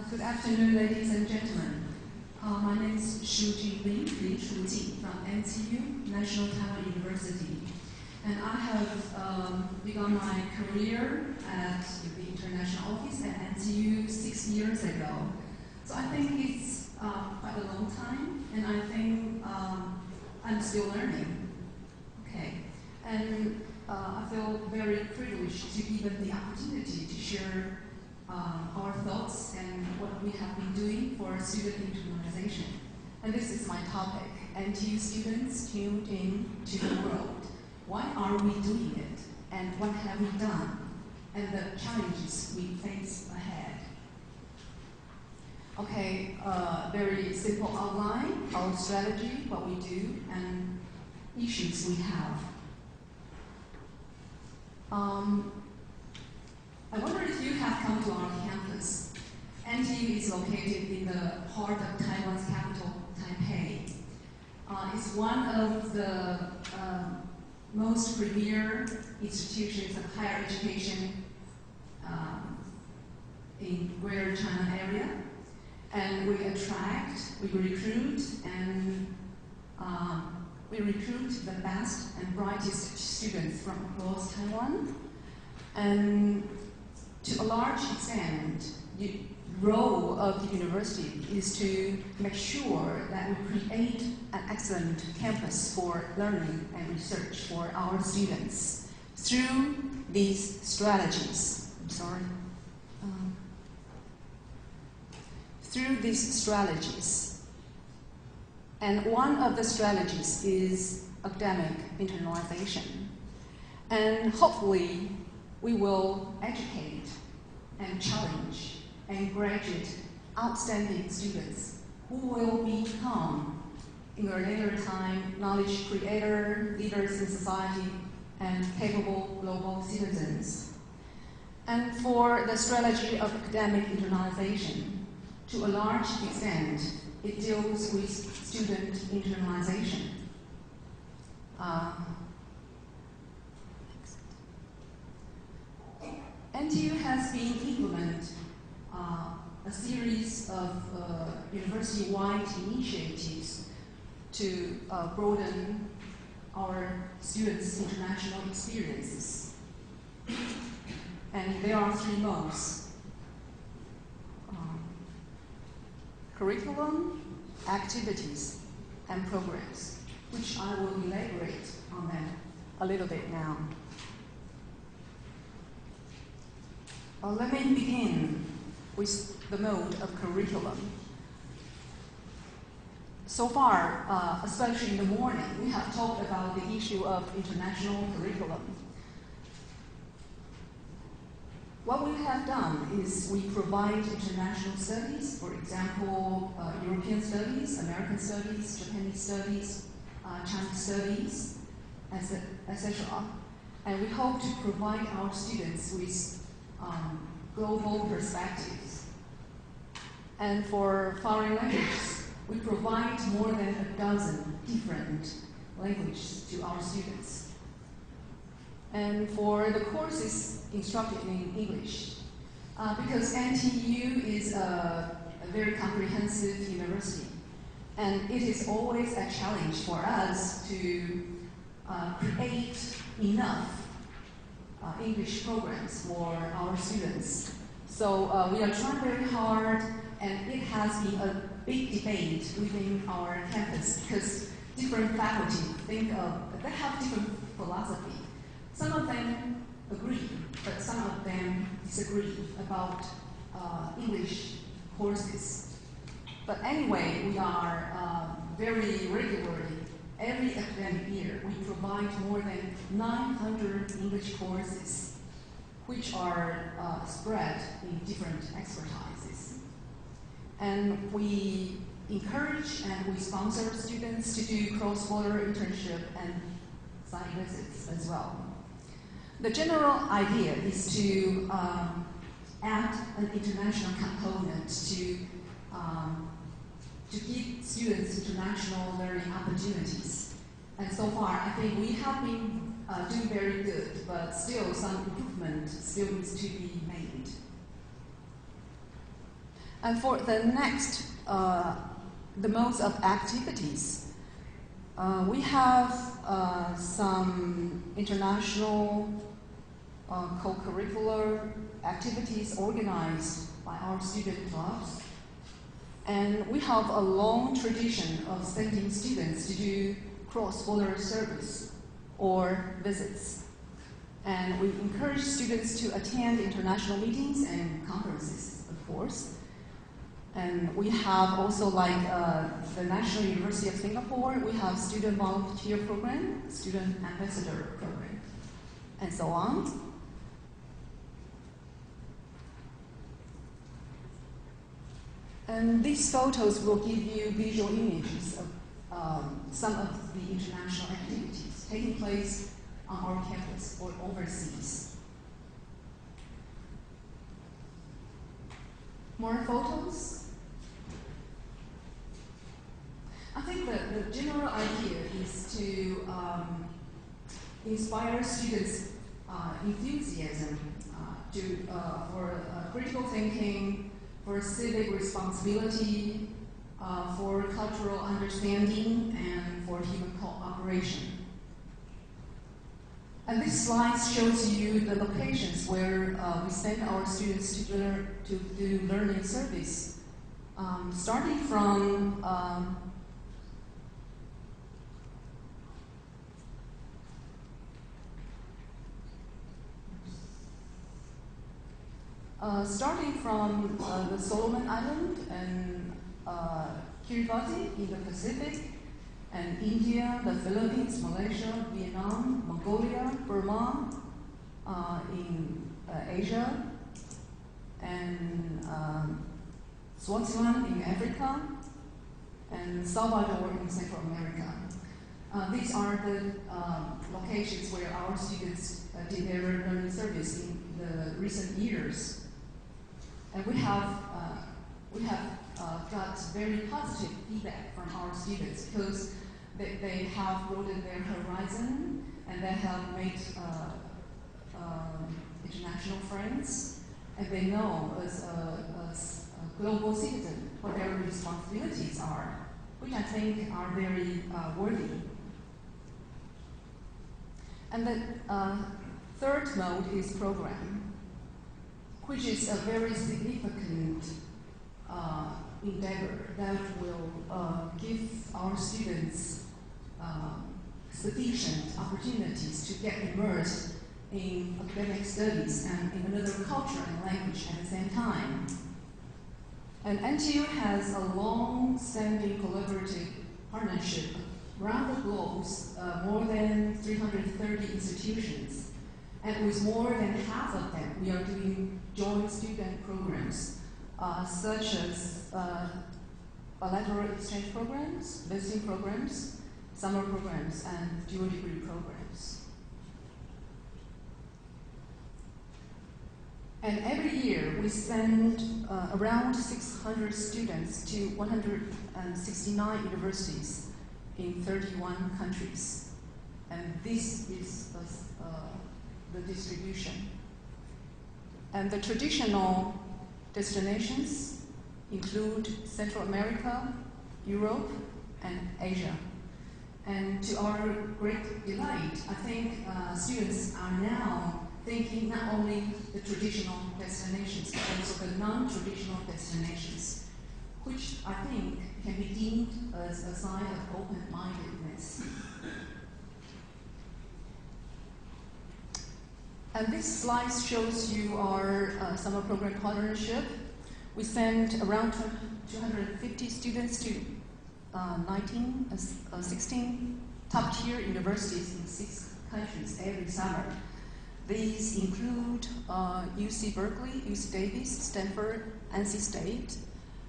Good afternoon, ladies and gentlemen. My name is Shu-Ching Lin, Shu-Ching from NTU, National Taiwan University. And I have begun my career at the international office at NTU 6 years ago. So I think it's quite a long time, and I think I'm still learning. Okay. And I feel very privileged to be given the opportunity to share our thoughts and what we have been doing for student internalization. And this is my topic, NTU students tuned in to the world. Why are we doing it? And what have we done? And the challenges we face ahead. Okay, very simple outline, our strategy, what we do, and issues we have. I wonder if you have come to our campus. NTU is located in the heart of Taiwan's capital, Taipei. It's one of the most premier institutions of higher education in Greater China area. And we attract, we recruit, and we recruit the best and brightest students from across Taiwan. And to a large extent, the role of the university is to make sure that we create an excellent campus for learning and research for our students through these strategies. Through these strategies. And one of the strategies is academic internalization. And hopefully, we will educate and challenge and graduate outstanding students who will become, in a later time, knowledge creator, leaders in society, and capable global citizens. And for the strategy of academic internalization, to a large extent, it deals with student internalization. NTU has been implementing a series of university-wide initiatives to broaden our students' international experiences. And there are three modes: curriculum, activities, and programs, which I will elaborate on them a little bit now. Let me begin with the mode of curriculum. So far, especially in the morning, we have talked about the issue of international curriculum. What we have done is we provide international studies, for example, European studies, American studies, Japanese studies, Chinese studies, etc. And we hope to provide our students with global perspectives. And for foreign languages, we provide more than a dozen different languages to our students. And for the courses instructed in English, because NTU is a very comprehensive university, and it is always a challenge for us to create enough English programs for our students. So we are trying very hard, and it has been a big debate within our campus because different faculty they have different philosophy. Some of them agree, but some of them disagree about English courses. But anyway, we are very regularly, every academic year, we provide more than 900 English courses, which are spread in different expertises. And we encourage and we sponsor students to do cross-border internship and site visits as well. The general idea is to add an international component to give students international learning opportunities. And so far, I think we have been doing very good, but still some improvement still needs to be made. And for the next, the modes of activities, we have some international co-curricular activities organized by our student clubs. And we have a long tradition of sending students to do cross-border service or visits. And we encourage students to attend international meetings and conferences, of course. And we have also, like the National University of Singapore, we have student volunteer program, student ambassador program, and so on. And these photos will give you visual images of some of the international activities taking place on our campus or overseas. More photos? I think the general idea is to inspire students' enthusiasm for critical thinking, for civic responsibility, for cultural understanding, and for human cooperation. And this slide shows you the locations where we send our students to do learning service, starting from the Solomon Island and Kiribati in the Pacific, and India, the Philippines, Malaysia, Vietnam, Mongolia, Burma in Asia, and Swaziland in Africa, and Salvador in Central America. These are the locations where our students did their learning service in the recent years. And we have got very positive feedback from our students because they have broadened their horizon and they have made international friends, and they know as a global citizen what their responsibilities are, which I think are very worthy. And the third mode is program, which is a very significant endeavor that will give our students sufficient opportunities to get immersed in academic studies and in another culture and language at the same time. And NTU has a long-standing collaborative partnership around the globe with more than 330 institutions. And with more than half of them, we are doing joint student programs, such as bilateral exchange programs, visiting programs, summer programs, and dual degree programs. And every year, we send around 600 students to 169 universities in 31 countries. And this is the distribution. And the traditional destinations include Central America, Europe, and Asia. And to our great delight, I think students are now thinking not only the traditional destinations, but also the non-traditional destinations, which I think can be deemed as a sign of open-mindedness. And this slide shows you our summer program partnership. We send around 250 students to 16 top-tier universities in 6 countries every summer. These include UC Berkeley, UC Davis, Stanford, NC State.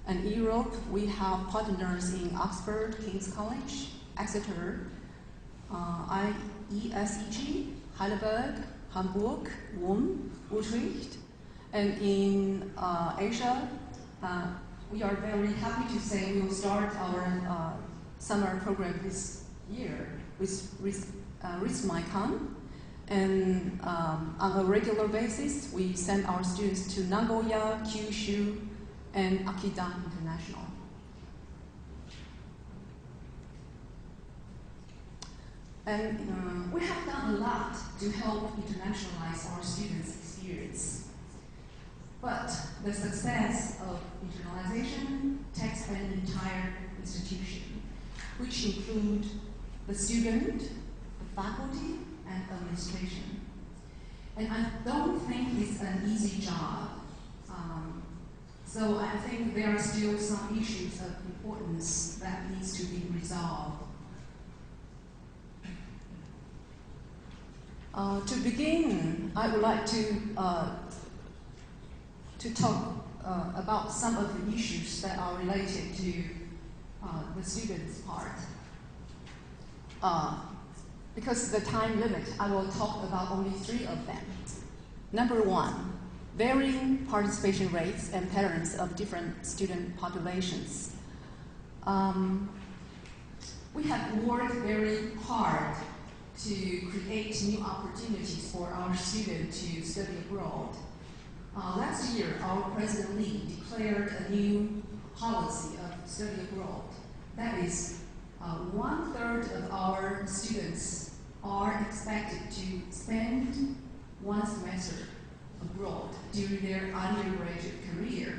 And in Europe, we have partners in Oxford, King's College, Exeter, IESEG, Heidelberg, Hamburg, Ulm, Utrecht. And in Asia, we are very happy to say we will start our summer program this year with RISMICON. And on a regular basis, we send our students to Nagoya, Kyushu, and Akita International. And we have done a lot to help internationalize our students' experience. But the success of internalization takes an entire institution, which include the student, the faculty, and administration. And I don't think it's an easy job. So I think there are still some issues of importance that needs to be resolved. To begin, I would like to talk about some of the issues that are related to the students' part. Because of the time limit, I will talk about only 3 of them. Number 1, varying participation rates and patterns of different student populations. We have worked very hard to create new opportunities for our students to study abroad. Last year, our President Lee declared a new policy of study abroad. That is, 1/3 of our students are expected to spend 1 semester abroad during their undergraduate career.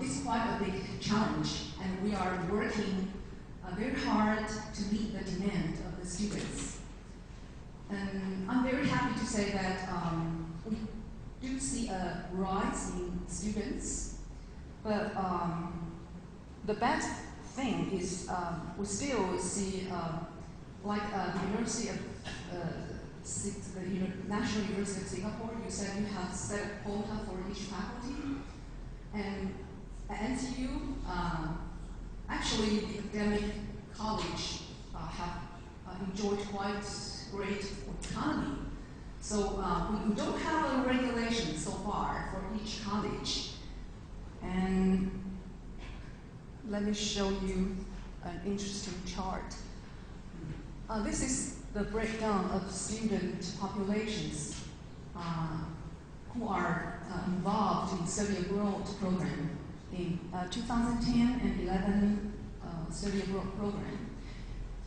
It's quite a big challenge, and we are working very hard to meet the demand of the students. And I'm very happy to say that we do see a rise in students, but the best thing is we still see like the University of the National University of Singapore. You said you have set a quota for each faculty, and at NTU, actually the academic college have enjoyed quite great autonomy. So we don't have a regulation so far for each college. And let me show you an interesting chart. This is the breakdown of student populations who are involved in study abroad program in 2010 and 11 study abroad program.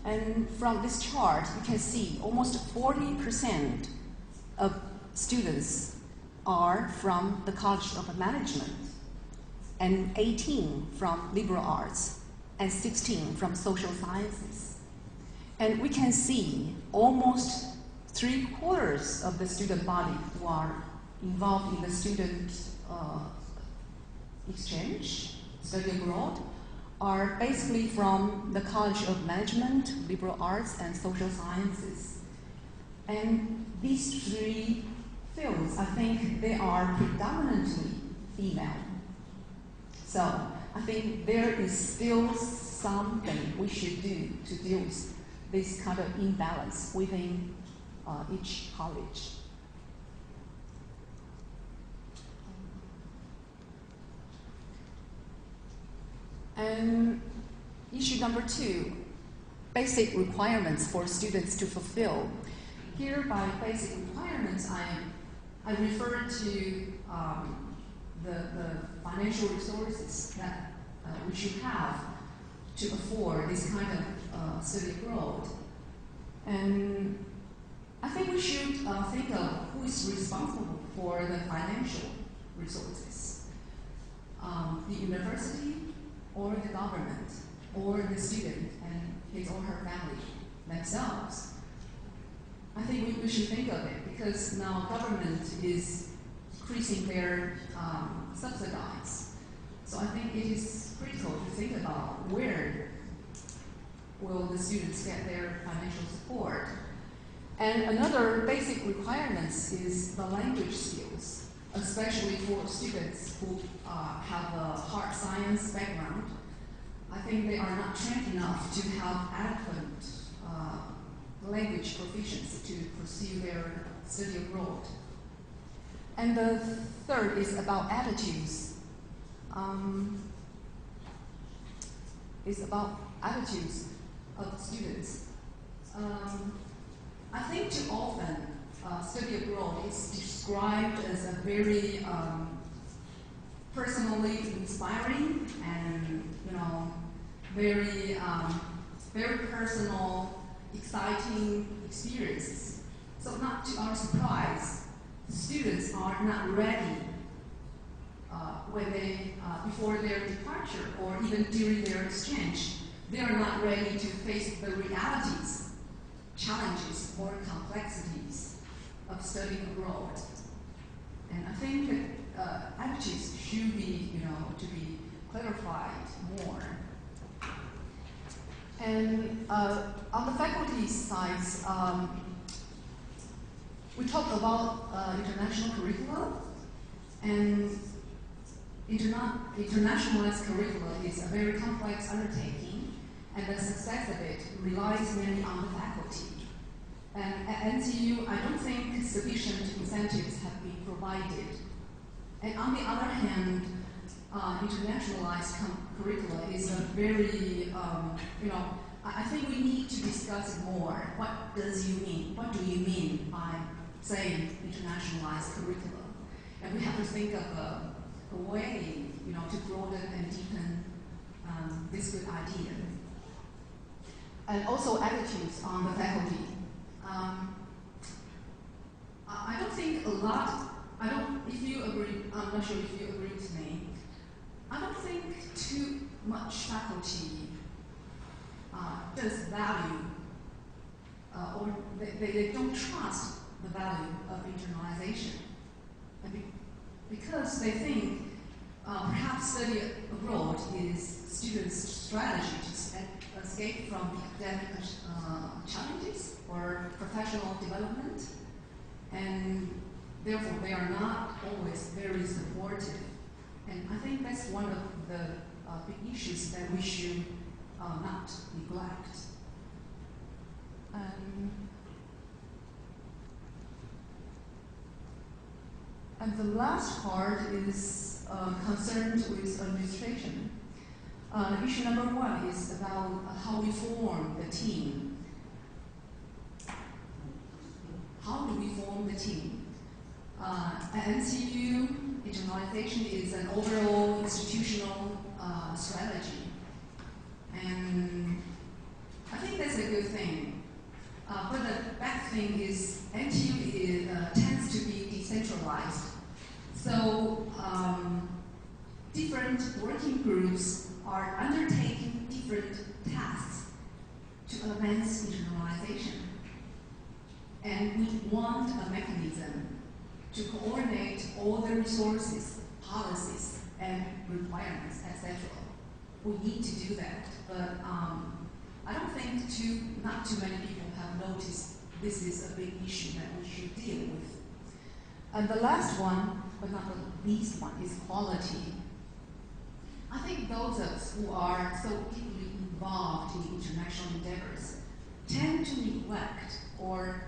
And from this chart, you can see almost 40% of students are from the College of Management, and 18 from liberal arts, and 16 from social sciences. And we can see almost 3/4 of the student body who are involved in the student exchange, study abroad, are basically from the College of Management, liberal arts, and social sciences. And these 3 fields, I think they are predominantly female. So I think there is still something we should do to deal with this kind of imbalance within each college. And issue number 2, basic requirements for students to fulfill. Here, by basic requirements, I refer to the financial resources that we should have to afford this kind of study abroad. And I think we should think of who is responsible for the financial resources. The university, or the government, or the student and his or her family themselves. I think we should think of it, because now government is increasing their subsidies. So I think it is critical to think about where will the students get their financial support. And another basic requirement is the language skills, especially for students who have a hard science background. I think they are not trained enough to have adequate language proficiency to pursue their study abroad. And the third is about attitudes. It's about attitudes of students. I think too often study abroad is described as a very personally inspiring and, you know, very, very personal, exciting experiences. So not to our surprise, the students are not ready when they, before their departure or even during their exchange. They are not ready to face the realities, challenges, or complexities of studying abroad. And I think that attitudes should be, you know, to be clarified more. And on the faculty side, we talk about international curricula, and internationalized curricula is a very complex undertaking, and the success of it relies mainly on the faculty. And at NTU, I don't think sufficient incentives have been provided. And on the other hand, internationalized curricula is a very, you know, I think we need to discuss it more. What does you mean? What do you mean by saying internationalized curricula? And we have to think of a way, you know, to broaden and deepen this good idea. And also attitudes on the faculty. I don't think a lot, if you agree, I'm not sure if you agree with me, I don't think too much faculty does value, or they don't trust the value of internalization. And because they think perhaps study abroad is students' strategy to escape from academic challenges or professional development, and therefore they are not always very supportive. And I think that's one of the big issues that we should not neglect. And the last part is concerned with administration. Issue number one is about how we form the team. How do we form the team? At NTU, internalization is an overall institutional strategy. And I think that's a good thing. But the bad thing is NTU tends to be decentralized. So different working groups are undertaking different tasks to advance internalization. And we want a mechanism to coordinate all the resources, policies, and requirements, etc. We need to do that, but I don't think not too many people have noticed this is a big issue that we should deal with. And the last one, but not the least one, is quality. I think those of us who are so deeply involved in international endeavors tend to neglect or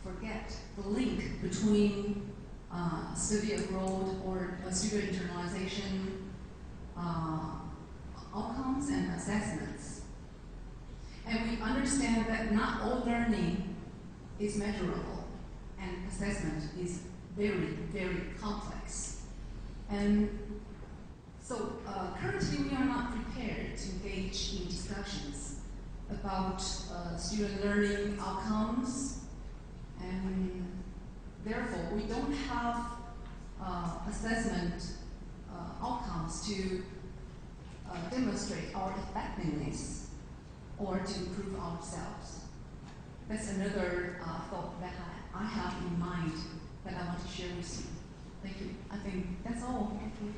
forget the link between study abroad or student internalization outcomes and assessments. And we understand that not all learning is measurable, and assessment is very, very complex. And so currently we are not prepared to engage in discussions about student learning outcomes, and therefore we don't have assessment outcomes to demonstrate our effectiveness or to improve ourselves. That's another thought that I have in mind that I want to share with you. Thank you. I think that's all. Thank you.